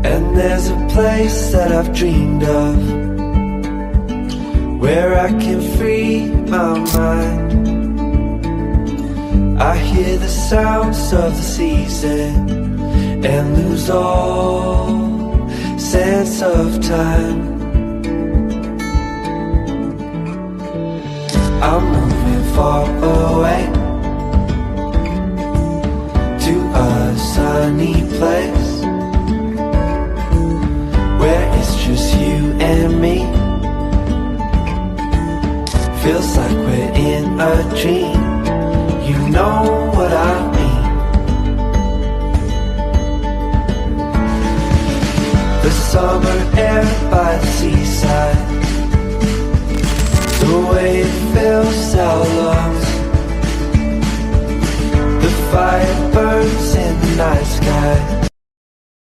And there's a place that I've dreamed of, where I can free my mind. I hear the sounds of the season and lose all sense of time. I'm moving far away to a sunny place where it's just you and me. Feels like we're in a dream. You know what I mean. The summer air by the seaside, the way it fills our lungs, the fire burns in the night sky.